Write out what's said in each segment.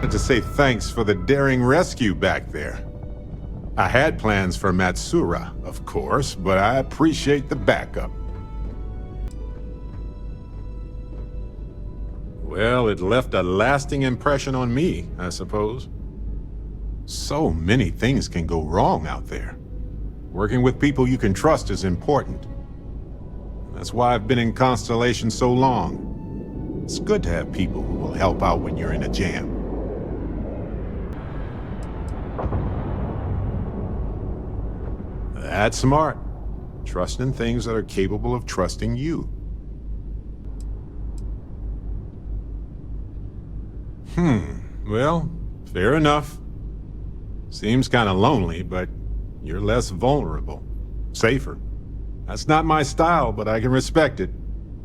wanted to say thanks for the daring rescue back there. I had plans for Matsura, of course, but I appreciate the backup. Well, it left a lasting impression on me, I suppose. So many things can go wrong out there. Working with people you can trust is important. That's why I've been in Constellation so long. It's good to have people who will help out when you're in a jam. That's smart. Trust in things that are capable of trusting you. Well, fair enough. Seems kind of lonely, but you're less vulnerable. Safer. That's not my style, but I can respect it.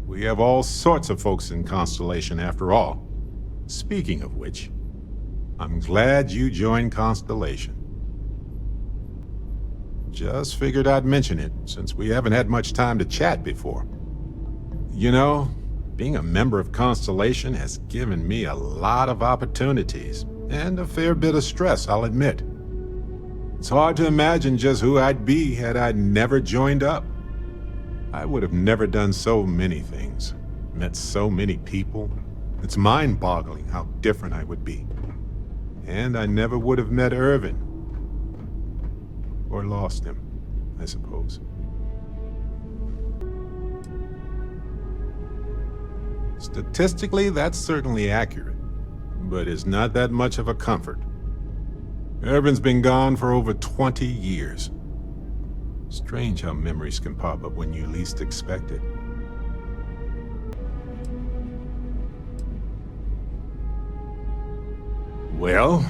We have all sorts of folks in Constellation after all. Speaking of which, I'm glad you joined Constellation. Just figured I'd mention it, since we haven't had much time to chat before. You know, being a member of Constellation has given me a lot of opportunities, and a fair bit of stress, I'll admit. It's hard to imagine just who I'd be had I never joined up. I would have never done so many things, met so many people. It's mind-boggling how different I would be. And I never would have met Irvin. Or lost him, I suppose. Statistically, that's certainly accurate, but it's not that much of a comfort. Irvin's been gone for over 20 years. Strange how memories can pop up when you least expect it. Well,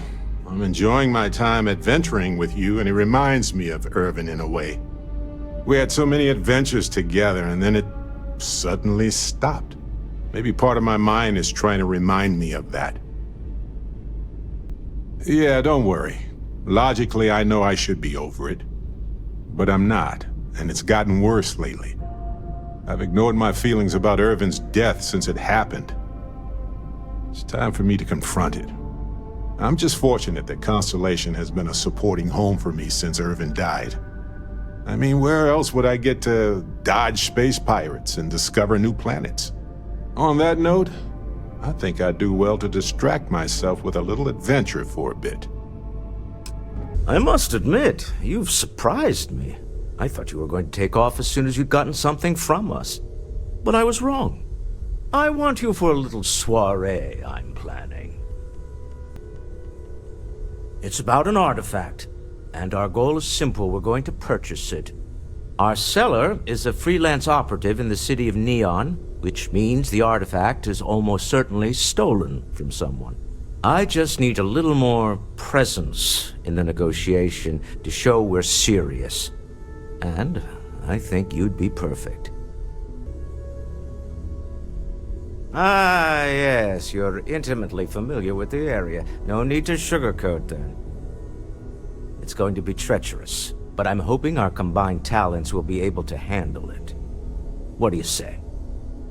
I'm enjoying my time adventuring with you, and it reminds me of Irvin in a way. We had so many adventures together, and then it suddenly stopped. Maybe part of my mind is trying to remind me of that. Yeah, don't worry. Logically, I know I should be over it. But I'm not, and it's gotten worse lately. I've ignored my feelings about Irvin's death since it happened. It's time for me to confront it. I'm just fortunate that Constellation has been a supporting home for me since Irvin died. I mean, where else would I get to dodge space pirates and discover new planets? On that note, I think I'd do well to distract myself with a little adventure for a bit. I must admit, you've surprised me. I thought you were going to take off as soon as you'd gotten something from us. But I was wrong. I want you for a little soiree I'm planning. It's about an artifact, and our goal is simple. We're going to purchase it. Our seller is a freelance operative in the city of Neon, which means the artifact is almost certainly stolen from someone. I just need a little more presence in the negotiation to show we're serious. And I think you'd be perfect. Ah, yes, you're intimately familiar with the area. No need to sugarcoat then. It's going to be treacherous, but I'm hoping our combined talents will be able to handle it. What do you say?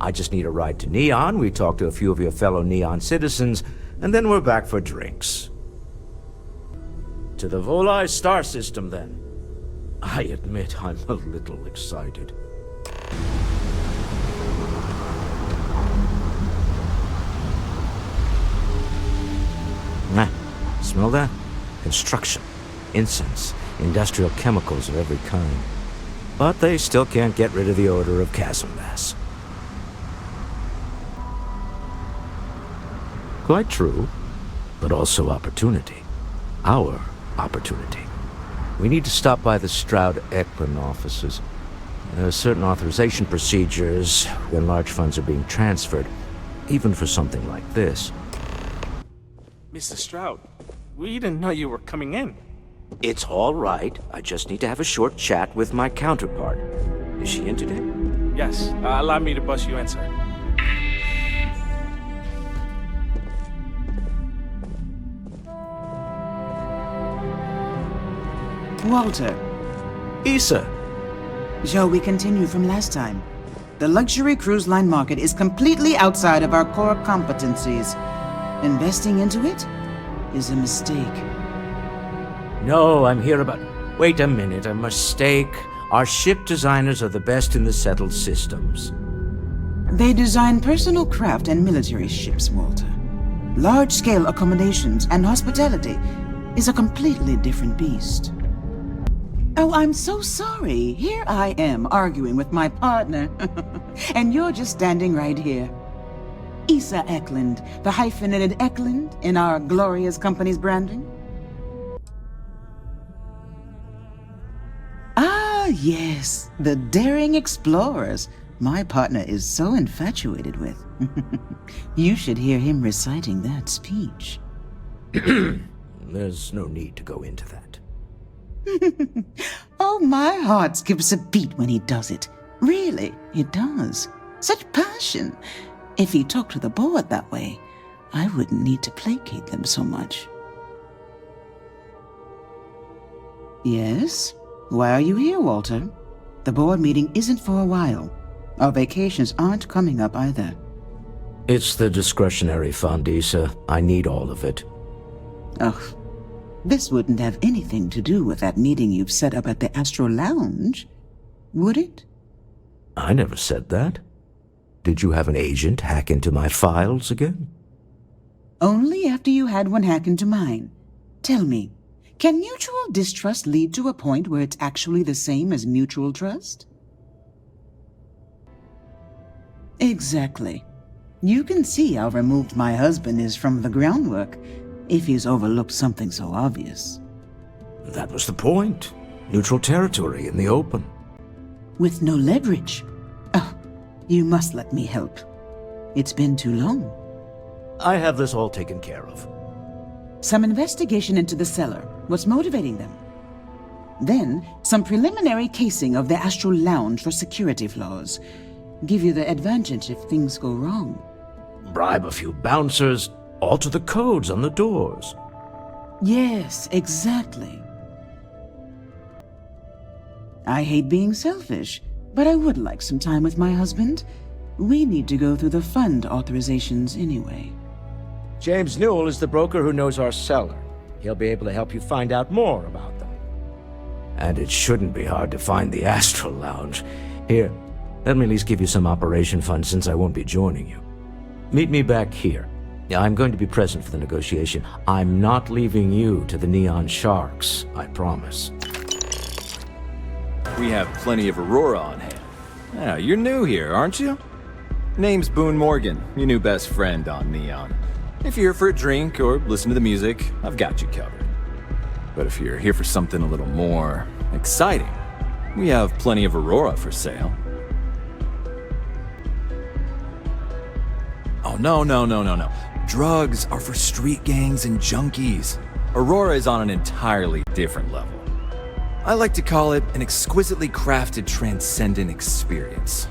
I just need a ride to Neon, we talk to a few of your fellow Neon citizens, and then we're back for drinks. To the Volai star system, then. I admit I'm a little excited. Smell that? Construction, incense, industrial chemicals of every kind. But they still can't get rid of the odor of chasm bass. Quite true, but also opportunity. Our opportunity. We need to stop by the Stroud-Ekman offices. There are certain authorization procedures when large funds are being transferred, even for something like this. Mr. Stroud, we didn't know you were coming in. It's all right. I just need to have a short chat with my counterpart. Is she in today? Yes, allow me to bust you in, sir. Walter. Issa. Shall we continue from last time? The luxury cruise line market is completely outside of our core competencies. Investing into it? is a mistake. No, I'm here about... Wait a minute, a mistake? Our ship designers are the best in the settled systems. They design personal craft and military ships, Walter. Large-scale accommodations and hospitality is a completely different beast. Oh, I'm so sorry. Here I am arguing with my partner. And you're just standing right here. Issa Eklund, the hyphenated Eklund in our glorious company's branding. Ah, yes, the daring explorers my partner is so infatuated with. You should hear him reciting that speech. There's no need to go into that. Oh, my heart skips a beat when he does it. Really, it does. Such passion. If he talked to the board that way, I wouldn't need to placate them so much. Yes? Why are you here, Walter? The board meeting isn't for a while. Our vacations aren't coming up either. It's the discretionary fund, Issa. I need all of it. Ugh. This wouldn't have anything to do with that meeting you've set up at the Astro Lounge, would it? I never said that. Did you have an agent hack into my files again? Only after you had one hack into mine. Tell me, can mutual distrust lead to a point where it's actually the same as mutual trust? Exactly. You can see how removed my husband is from the groundwork if he's overlooked something so obvious. That was the point. Neutral territory in the open. With no leverage. Oh, you must let me help. It's been too long. I have this all taken care of. Some investigation into the cellar. What's motivating them? Then, some preliminary casing of the Astral Lounge for security flaws. Give you the advantage if things go wrong. Bribe a few bouncers, alter the codes on the doors. Yes, exactly. I hate being selfish, but I would like some time with my husband. We need to go through the fund authorizations anyway. James Newell is the broker who knows our cellar. He'll be able to help you find out more about them. And it shouldn't be hard to find the Astral Lounge. Here, let me at least give you some operation funds since I won't be joining you. Meet me back here. I'm going to be present for the negotiation. I'm not leaving you to the Neon Sharks, I promise. We have plenty of Aurora on hand. Yeah, you're new here, aren't you? Name's Boone Morgan, your new best friend on Neon. If you're here for a drink or listen to the music, I've got you covered. But if you're here for something a little more exciting, we have plenty of Aurora for sale. Oh, no. Drugs are for street gangs and junkies. Aurora is on an entirely different level. I like to call it an exquisitely crafted transcendent experience.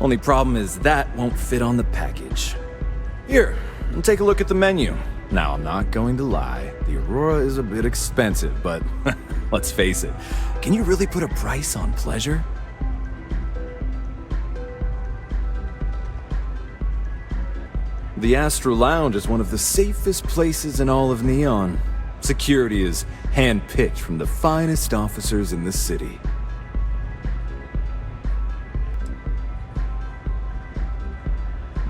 Only problem is that won't fit on the package. Here, take a look at the menu. Now, I'm not going to lie, the Aurora is a bit expensive, but let's face it, can you really put a price on pleasure? The Astral Lounge is one of the safest places in all of Neon. Security is hand-picked from the finest officers in the city.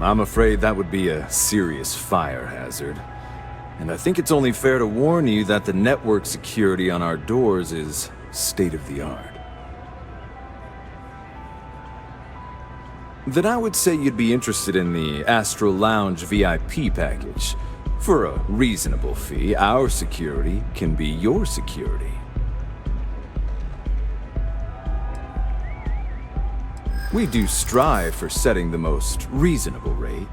I'm afraid that would be a serious fire hazard. And I think it's only fair to warn you that the network security on our doors is state-of-the-art. Then I would say you'd be interested in the Astral Lounge VIP package. For a reasonable fee, our security can be your security. We do strive for setting the most reasonable rate.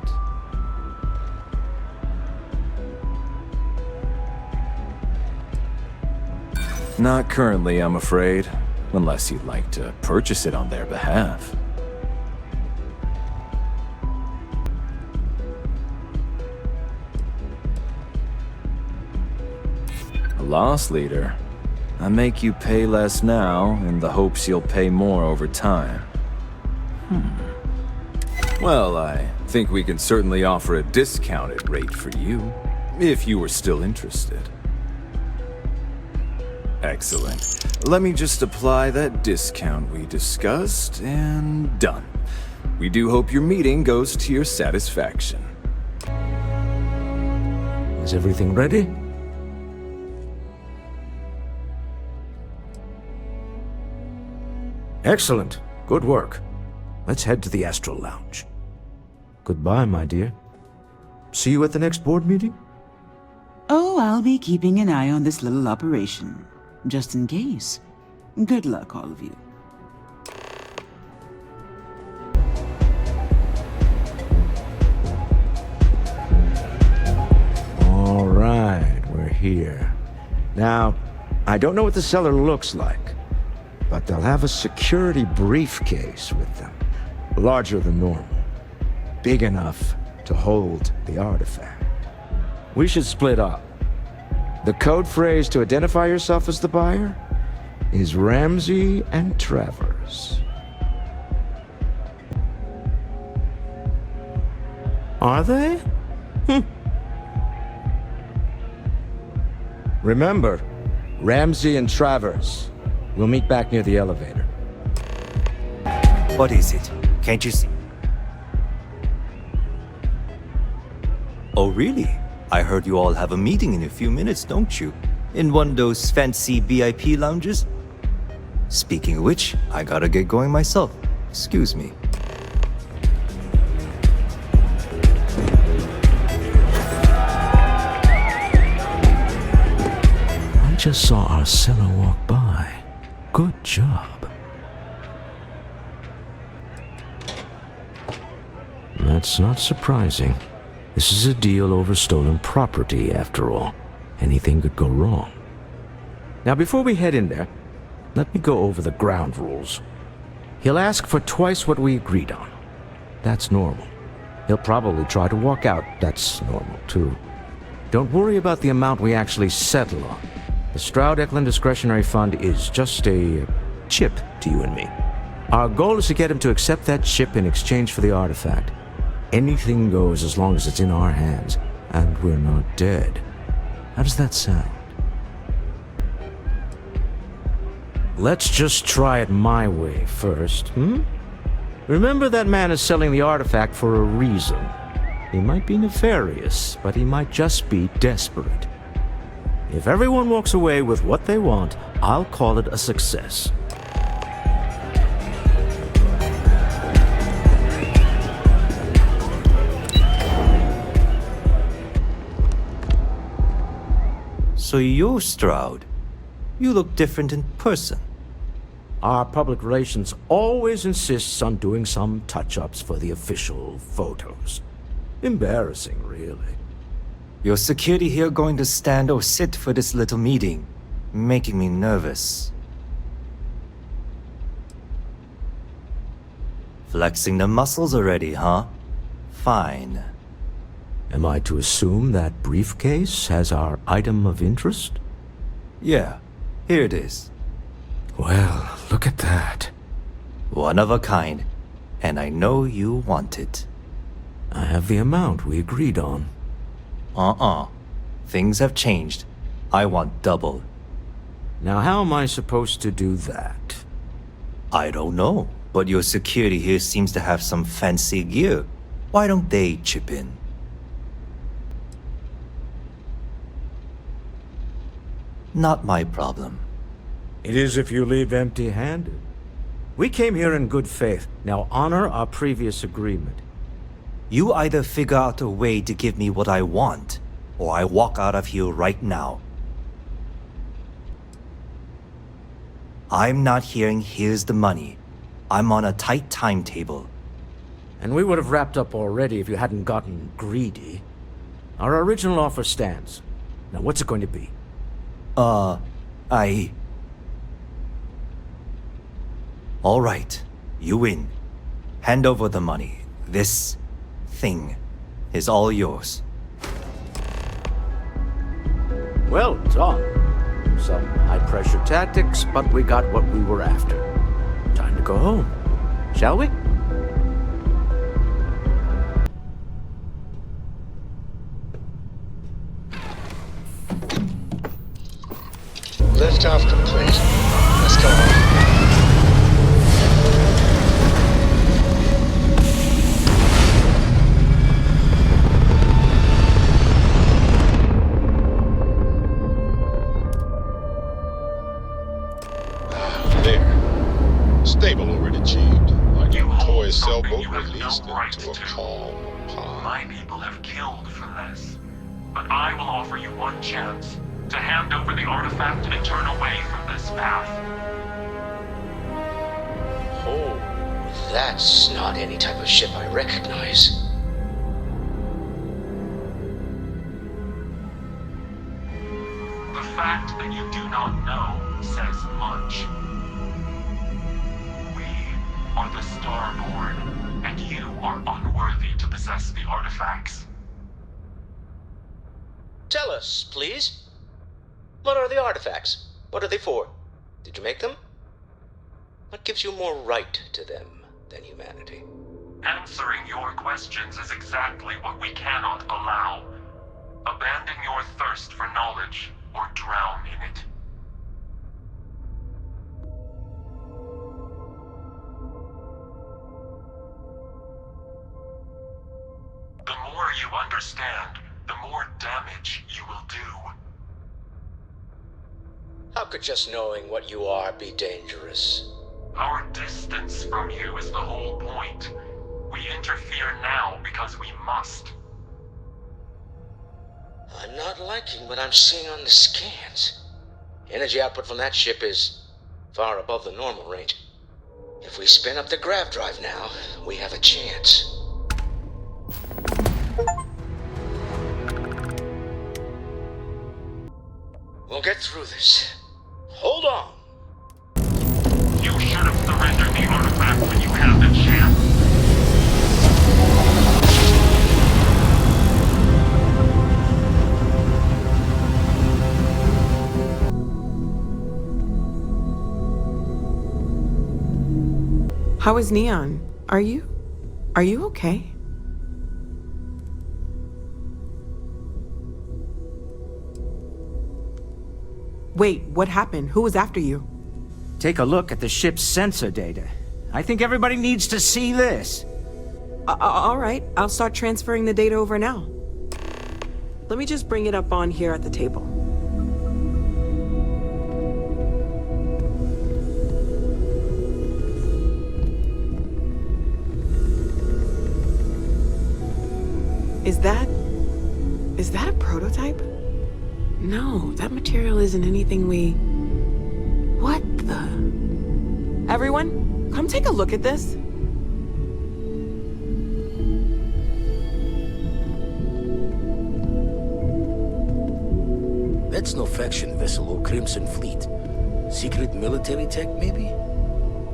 Not currently, I'm afraid, unless you'd like to purchase it on their behalf. A loss leader. I make you pay less now in the hopes you'll pay more over time. Well, I think we can certainly offer a discounted rate for you. if you were still interested. Excellent. Let me just apply that discount we discussed, and done. We do hope your meeting goes to your satisfaction. Is everything ready? Excellent. Good work. Let's head to the Astral Lounge. Goodbye, my dear. See you at the next board meeting? Oh, I'll be keeping an eye on this little operation, just in case. Good luck, all of you. All right, we're here. Now, I don't know what the cellar looks like, but they'll have a security briefcase with them, larger than normal, big enough to hold the artifact. We should split up. The code phrase to identify yourself as the buyer is Ramsey and Travers. Are they? Remember, Ramsey and Travers. We'll meet back near the elevator. What is it? Can't you see? Oh, really? I heard you all have a meeting in a few minutes, don't you? In one of those fancy VIP lounges? Speaking of which, I gotta get going myself. Excuse me. I just saw Arcella walk by. Good job. That's not surprising. This is a deal over stolen property, after all. Anything could go wrong. Now, before we head in there, let me go over the ground rules. He'll ask for twice what we agreed on. That's normal. He'll probably try to walk out. That's normal, too. Don't worry about the amount we actually settle on. The Stroud-Eklund Discretionary Fund is just a chip to you and me. Our goal is to get him to accept that chip in exchange for the artifact. Anything goes as long as it's in our hands, and we're not dead. How does that sound? Let's just try it my way first, Remember, that man is selling the artifact for a reason. He might be nefarious, but he might just be desperate. If everyone walks away with what they want, I'll call it a success. So you're Stroud. You look different in person. Our public relations always insists on doing some touch-ups for the official photos. Embarrassing, really. Your security here going to stand or sit for this little meeting, making me nervous. Flexing the muscles already, huh? Fine. Am I to assume that briefcase has our item of interest? Yeah, here it is. Well, look at that. One of a kind, and I know you want it. I have the amount we agreed on. Things have changed. I want double. Now, how am I supposed to do that? I don't know, but your security here seems to have some fancy gear. Why don't they chip in? Not my problem. It is if you leave empty-handed. We came here in good faith. Now honor our previous agreement. You either figure out a way to give me what I want, or I walk out of here right now. I'm not hearing "here's the money." I'm on a tight timetable. And we would have wrapped up already if you hadn't gotten greedy. Our original offer stands. Now what's it going to be? All right, you win. Hand over the money. This thing is all yours. Well done. Some high-pressure tactics, but we got what we were after. Time to go home, shall we? Liftoff complete. Let's go. There. Stable alert achieved. Like 𝗀𝗶𝗃𝗁𝗃 released into a calm pond. My people have killed 𝗂𝗏, but I will offer you one chance to hand over the artifact and turn away from this path. Oh, that's not any type of ship I recognize. The fact that you do not know says much. We are the Starborn, and you are unworthy to possess the artifacts. Tell us, please. What are the artifacts? What are they for? Did you make them? What gives you more right to them than humanity? Answering your questions is exactly what we cannot allow. Abandon your thirst for knowledge, or drown in it. The more you understand, the more damage you will do. How could just knowing what you are be dangerous? Our distance from you is the whole point. We interfere now because we must. I'm not liking what I'm seeing on the scans. Energy output from that ship is far above the normal range. If we spin up the grav drive now, we have a chance. We'll get through this. Hold on. You should have surrendered the artifact when you had the chance. How is Neon? Are you okay? Wait, what happened? Who was after you? Take a look at the ship's sensor data. I think everybody needs to see this. All right, I'll start transferring the data over now. Let me just bring it up on here at the table. Is that a prototype? No, that material isn't anything we... What the... Everyone, come take a look at this. That's no faction vessel or Crimson Fleet. Secret military tech, maybe?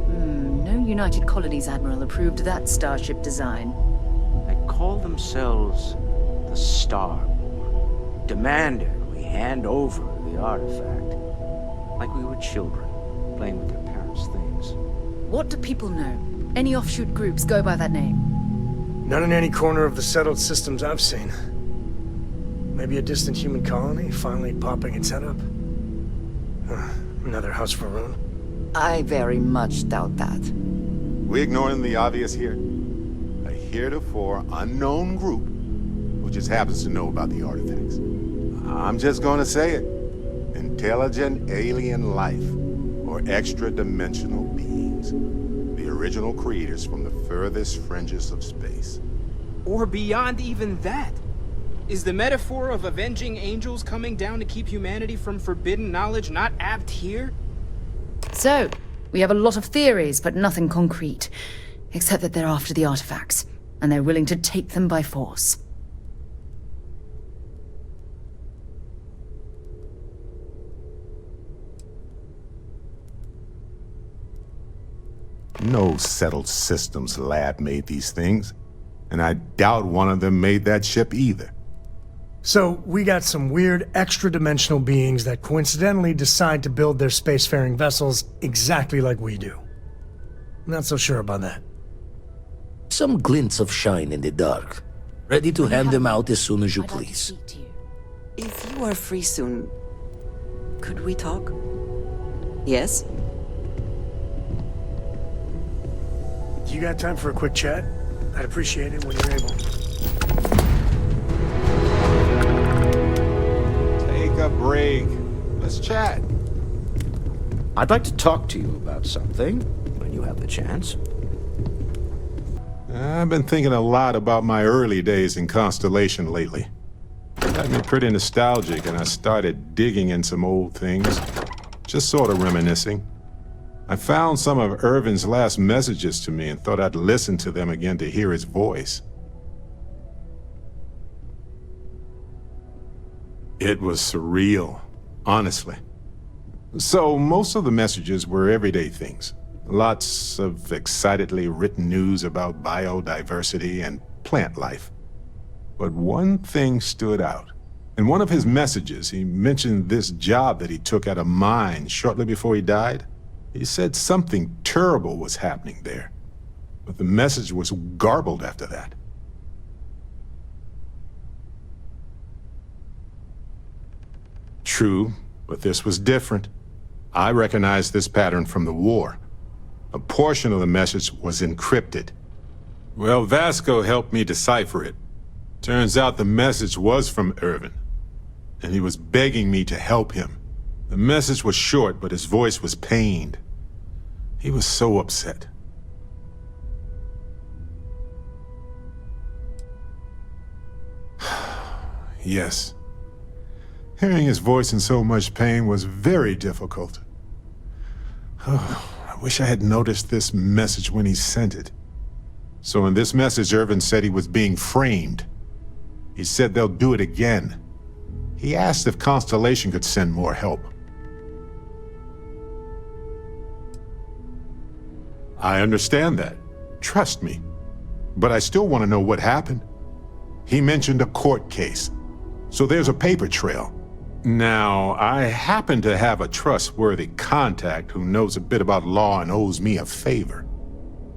No United Colonies Admiral approved that starship design. They call themselves the Starborn. Demanded we hand over the artifact. Like we were children, playing with their parents' things. What do people know? Any offshoot groups go by that name? Not in any corner of the settled systems I've seen. Maybe a distant human colony finally popping its head up? Another house for Rune? I very much doubt that. We ignoring the obvious here? A heretofore unknown group who just happens to know about the artifacts. I'm just gonna say it. Intelligent alien life, or extra-dimensional beings. The original creators from the furthest fringes of space. Or beyond even that. Is the metaphor of avenging angels coming down to keep humanity from forbidden knowledge not apt here? So, we have a lot of theories, but nothing concrete. Except that they're after the artifacts, and they're willing to take them by force. No settled systems lab made these things, and I doubt one of them made that ship either. So, we got some weird extra-dimensional beings that coincidentally decide to build their spacefaring vessels exactly like we do. Not so sure about that. Some glints of shine in the dark. Ready to hand them out as soon as you please. If you are free soon, could we talk? Yes? You got time for a quick chat? I'd appreciate it when you're able. Take a break. Let's chat. I'd like to talk to you about something when you have the chance. I've been thinking a lot about my early days in Constellation lately. Got me pretty nostalgic, and I started digging in some old things, just sort of reminiscing. I found some of Irvin's last messages to me and thought I'd listen to them again to hear his voice. It was surreal, honestly. So most of the messages were everyday things. Lots of excitedly written news about biodiversity and plant life. But one thing stood out. In one of his messages, he mentioned this job that he took at a mine shortly before he died. He said something terrible was happening there, but the message was garbled after that. True, but this was different. I recognized this pattern from the war. A portion of the message was encrypted. Well, Vasco helped me decipher it. Turns out the message was from Irvin, and he was begging me to help him. The message was short, but his voice was pained. He was so upset. Yes. Hearing his voice in so much pain was very difficult. Oh, I wish I had noticed this message when he sent it. So in this message, Irvin said he was being framed. He said they'll do it again. He asked if Constellation could send more help. I understand that. Trust me. But I still want to know what happened. He mentioned a court case. So there's a paper trail. Now, I happen to have a trustworthy contact who knows a bit about law and owes me a favor.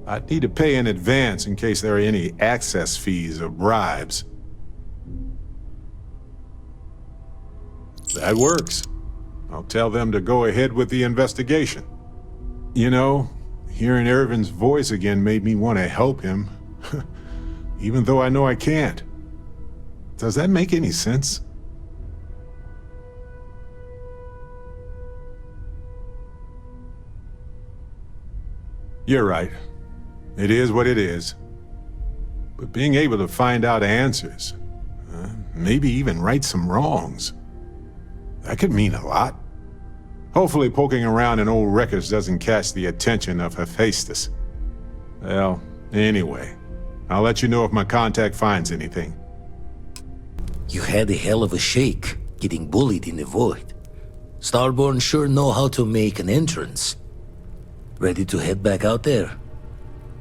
I'd need to pay in advance in case there are any access fees or bribes. That works. I'll tell them to go ahead with the investigation. You know, hearing Irvin's voice again made me want to help him, even though I know I can't. Does that make any sense? You're right. It is what it is. But being able to find out answers, maybe even right some wrongs, that could mean a lot. Hopefully poking around in old records doesn't catch the attention of Hephaestus. Well, anyway, I'll let you know if my contact finds anything. You had a hell of a shake, getting bullied in the void. Starborn sure know how to make an entrance. Ready to head back out there?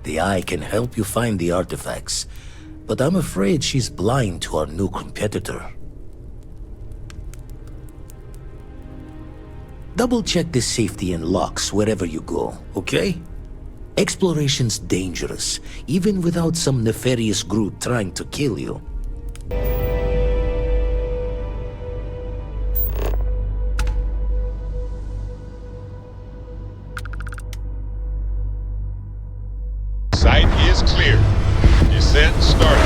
The Eye can help you find the artifacts, but I'm afraid she's blind to our new competitor. Double-check the safety and locks wherever you go, okay? Exploration's dangerous, even without some nefarious group trying to kill you. Site is clear. Descent started.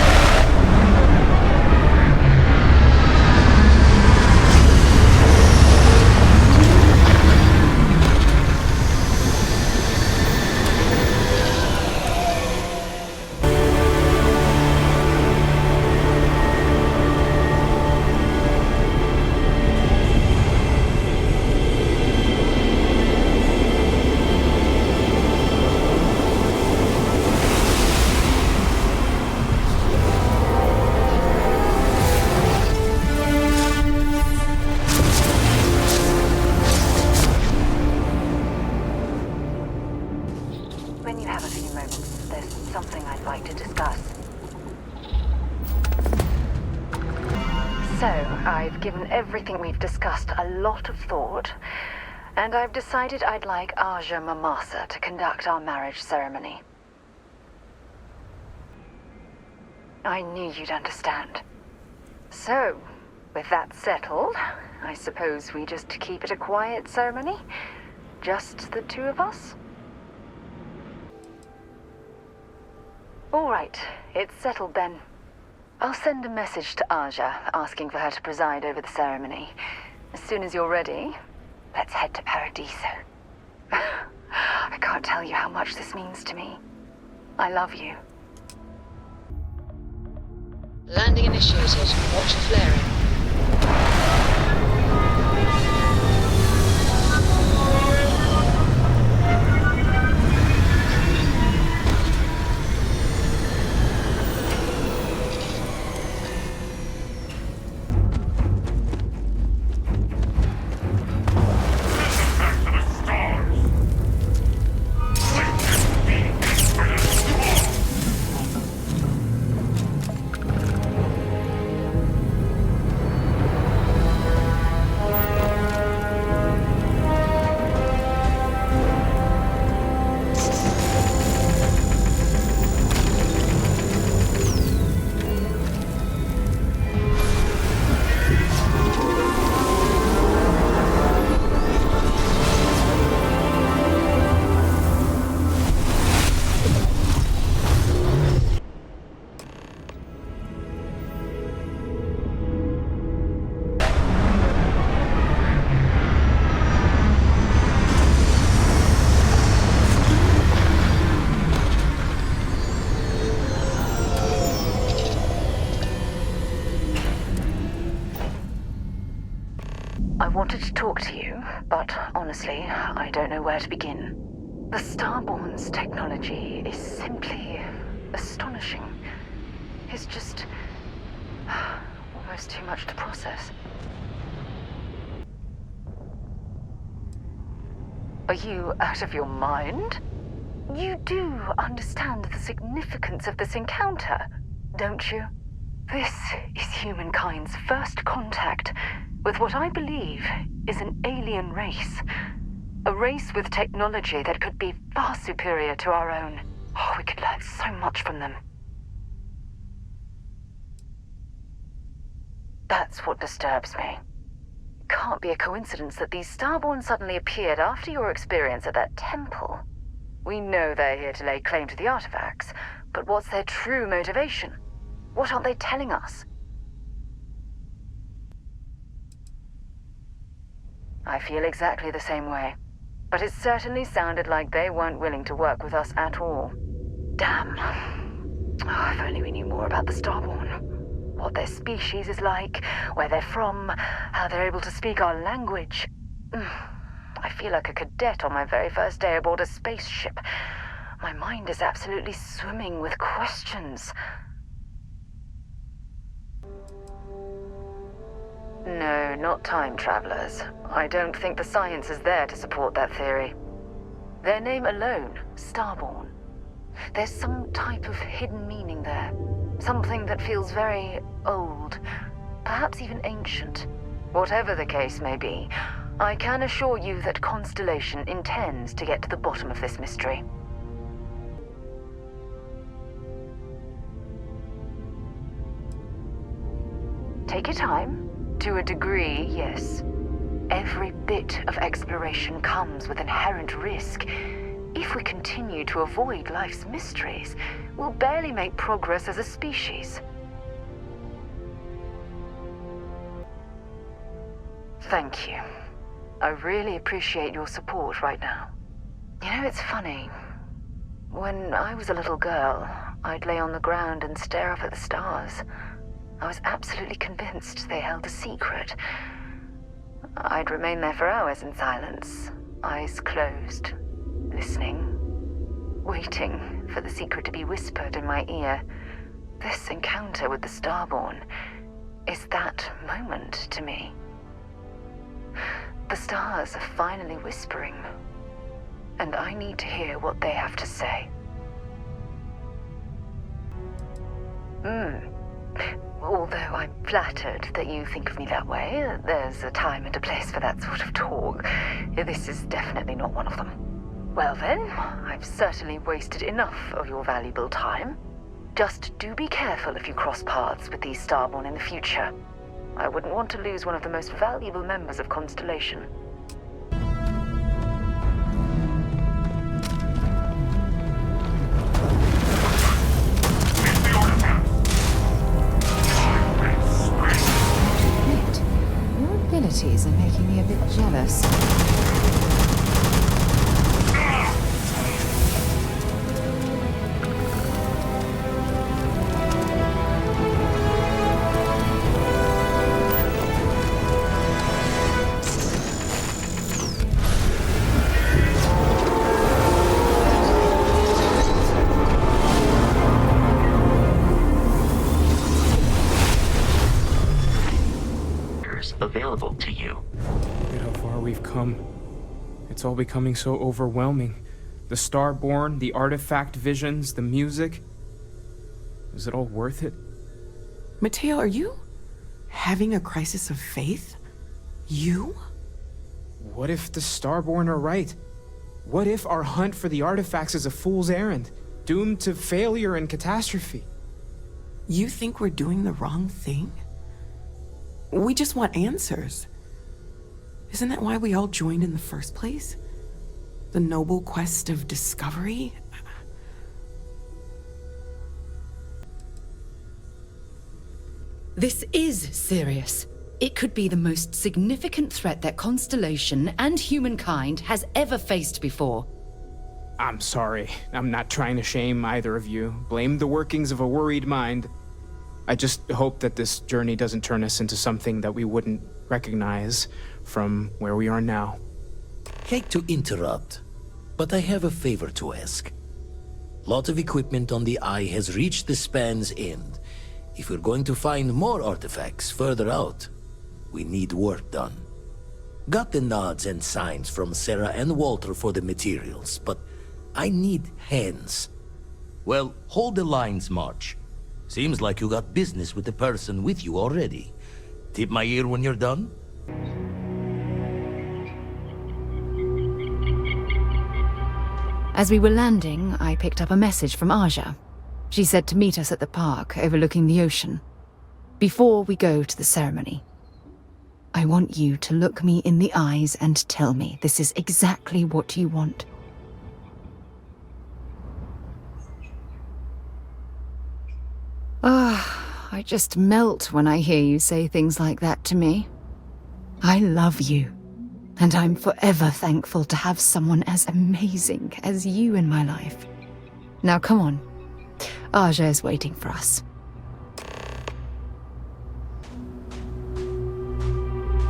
When you have a few moments, there's something I'd like to discuss. So, I've given everything we've discussed a lot of thought, and I've decided I'd like Aja Mamasa to conduct our marriage ceremony. I knew you'd understand. So, with that settled, I suppose we just keep it a quiet ceremony? Just the two of us? All right, it's settled then. I'll send a message to Aja, asking for her to preside over the ceremony. As soon as you're ready, let's head to 𝗶𝗃𝗄𝗃. I can't tell you how much this means to me. I love you. Landing initiated. Watch for flaring. I wanted to talk to you, but honestly, I don't know where to begin. The Starborn's technology is simply astonishing. It's just almost too much to process. Are you out of your mind? You do understand the significance of this encounter, don't you? This is humankind's first contact with what I believe is an alien race. A race with technology that could be far superior to our own. Oh, we could learn so much from them. That's what disturbs me. It can't be a coincidence that these Starborn suddenly appeared after your experience at that temple. We know they're here to lay claim to the artifacts, but what's their true motivation? What aren't they telling us? I feel exactly the same way, but it certainly sounded like they weren't willing to work with us at all. Damn. Oh, if only we knew more about the Starborn. What their species is like, where they're from, how they're able to speak our language. I feel like a cadet on my very first day aboard a spaceship. My mind is absolutely swimming with questions. No, not time travelers. I don't think the science is there to support that theory. Their name alone, Starborn. There's some type of hidden meaning there. Something that feels very old, perhaps even ancient. Whatever the case may be, I can assure you that Constellation intends to get to the bottom of this mystery. Take your time. To a degree, yes. Every bit of exploration comes with inherent risk. If we continue to avoid life's mysteries, we'll barely make progress as a species. Thank you. I really appreciate your support right now. You know, it's funny. When I was a little girl, I'd lay on the ground and stare up at the stars. I was absolutely convinced they held a secret. I'd remain there for hours in silence, eyes closed, listening, waiting for the secret to be whispered in my ear. This encounter with the Starborn is that moment to me. The stars are finally whispering, and I need to hear what they have to say. Although I'm flattered that you think of me that way, there's a time and a place for that sort of talk. This is definitely not one of them. Well then, I've certainly wasted enough of your valuable time. Just do be careful if you cross paths with these Starborn in the future. I wouldn't want to lose one of the most valuable members of Constellation. abilities are making me a bit jealous. Available to you. Look at how far we've come. It's all becoming so overwhelming. The Starborn, the artifact visions, the music. Is it all worth it? Mateo, are you having a crisis of faith? You? What if the Starborn are right? What if our hunt for the artifacts is a fool's errand, doomed to failure and catastrophe? You think we're doing the wrong thing? We just want answers. Isn't that why we all joined in the first place? The noble quest of discovery? This is serious. It could be the most significant threat that Constellation and humankind has ever faced before. I'm sorry. I'm not trying to shame either of you. Blame the workings of a worried mind. I just hope that this journey doesn't turn us into something that we wouldn't recognize from where we are now. Hate to interrupt, but I have a favor to ask. Lot of equipment on the Eye has reached the span's end. If we're going to find more artifacts further out, we need work done. Got the nods and signs from Sarah and Walter for the materials, but I need hands. Well, hold the lines, March. Seems like you got business with the person with you already. Tip my ear when you're done. As we were landing, I picked up a message from Aja. She said to meet us at the park overlooking the ocean. Before we go to the ceremony, I want you to look me in the eyes and tell me this is exactly what you want. I just melt when I hear you say things like that to me. I love you, and I'm forever thankful to have someone as amazing as you in my life. Now come on, Aja is waiting for us.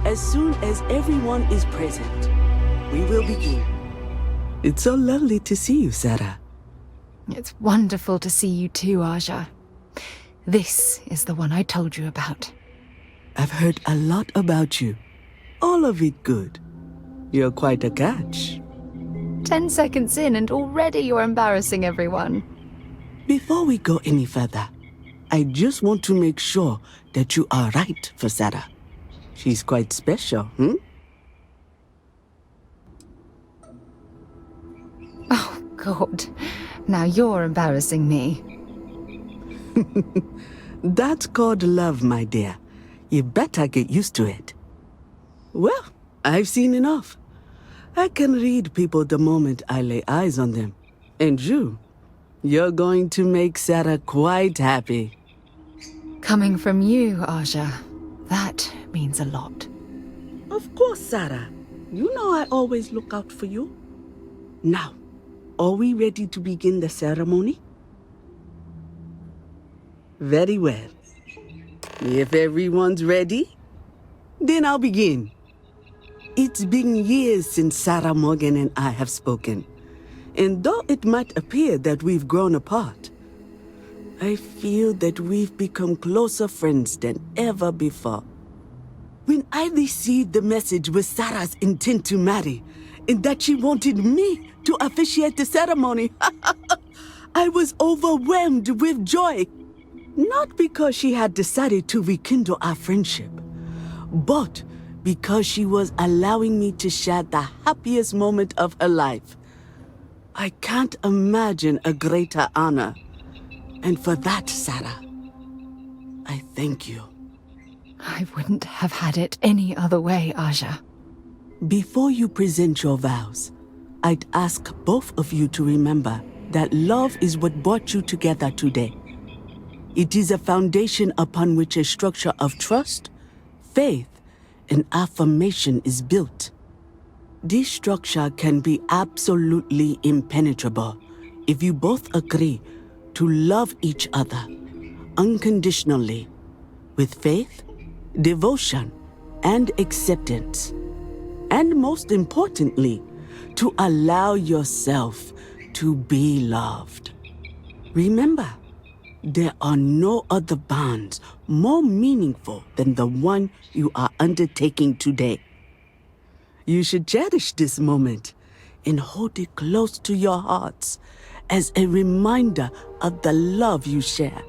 As soon as everyone is present, we will begin. It's so lovely to see you, Sarah. It's wonderful to see you too, Aja. This is the one I told you about. I've heard a lot about you. All of it good. You're quite a catch. 10 seconds in and already you're embarrassing everyone. Before we go any further, I just want to make sure that you are right for Sarah. She's quite special, Oh, God. Now you're embarrassing me. That's called love, my dear. You better get used to it. Well, I've seen enough. I can read people the moment I lay eyes on them. And you're going to make Sarah quite happy. Coming from you, Aja, that means a lot. Of course, Sarah. You know I always look out for you. Now, are we ready to begin the ceremony? Very well. If everyone's ready, then I'll begin. It's been years since Sarah Morgan and I have spoken. And though it might appear that we've grown apart, I feel that we've become closer friends than ever before. When I received the message with Sarah's intent to marry, and that she wanted me to officiate the ceremony, I was overwhelmed with joy. Not because she had decided to rekindle our friendship, but because she was allowing me to share the happiest moment of her life. I can't imagine a greater honor. And for that, Sarah, I thank you. I wouldn't have had it any other way, Aja. Before you present your vows, I'd ask both of you to remember that love is what brought you together today. It is a foundation upon which a structure of trust, faith, an affirmation is built. This structure can be absolutely impenetrable if you both agree to love each other unconditionally, with faith, devotion, and acceptance. And most importantly, to allow yourself to be loved. Remember, there are no other bonds more meaningful than the one you are undertaking today. You should cherish this moment and hold it close to your hearts as a reminder of the love you share.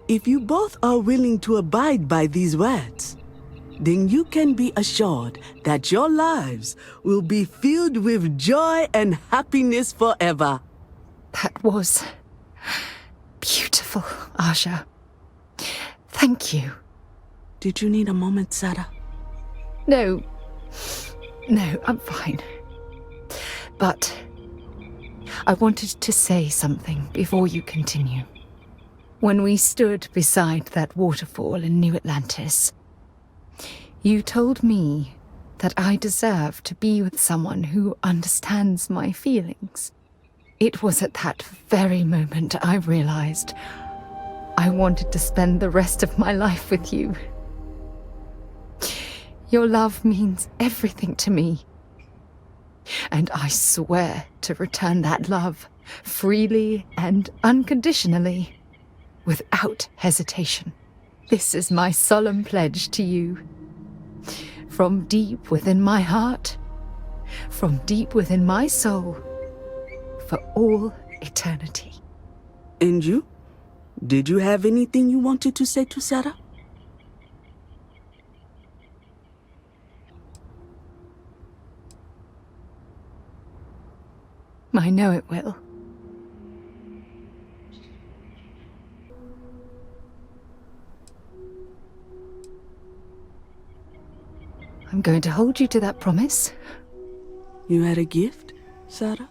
If you both are willing to abide by these words, then you can be assured that your lives will be filled with joy and happiness forever. That was beautiful, Aja. Thank you. Did you need a moment, Sarah? No, I'm fine. But I wanted to say something before you continue. When we stood beside that waterfall in New Atlantis, you told me that I deserve to be with someone who understands my feelings. It was at that very moment I realized I wanted to spend the rest of my life with you. Your love means everything to me. And I swear to return that love freely and unconditionally, without hesitation. This is my solemn pledge to you. From deep within my heart, from deep within my soul, for all eternity. And you? Did you have anything you wanted to say to Sarah? I know it will. I'm going to hold you to that promise. You had a gift, Sarah?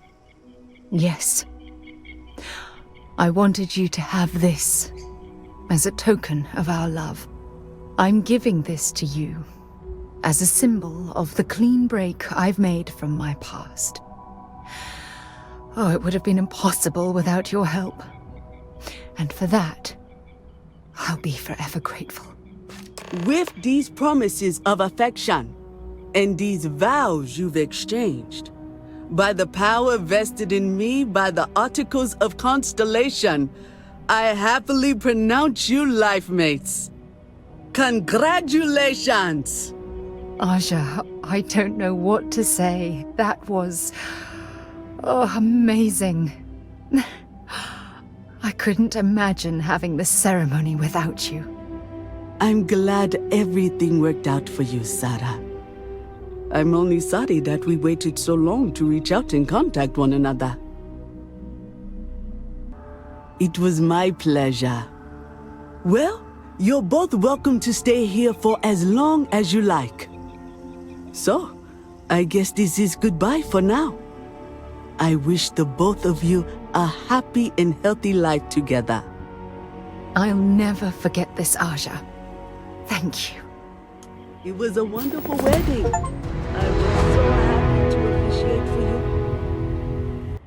Yes. I wanted you to have this as a token of our love. I'm giving this to you as a symbol of the clean break I've made from my past. Oh, it would have been impossible without your help. And for that, I'll be forever grateful. With these promises of affection and these vows you've exchanged, by the power vested in me by the Articles of Constellation, I happily pronounce you life mates. Congratulations! Aja, I don't know what to say. That was... amazing. I couldn't imagine having the ceremony without you. I'm glad everything worked out for you, Sarah. I'm only sorry that we waited so long to reach out and contact one another. It was my pleasure. Well, you're both welcome to stay here for as long as you like. So, I guess this is goodbye for now. I wish the both of you a happy and healthy life together. I'll never forget this, Aja. Thank you. It was a wonderful wedding. I was so happy to officiate for you.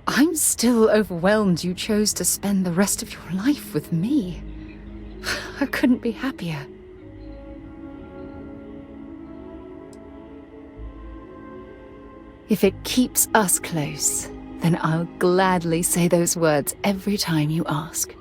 I'm still overwhelmed you chose to spend the rest of your life with me. I couldn't be happier. If it keeps us close, then I'll gladly say those words every time you ask.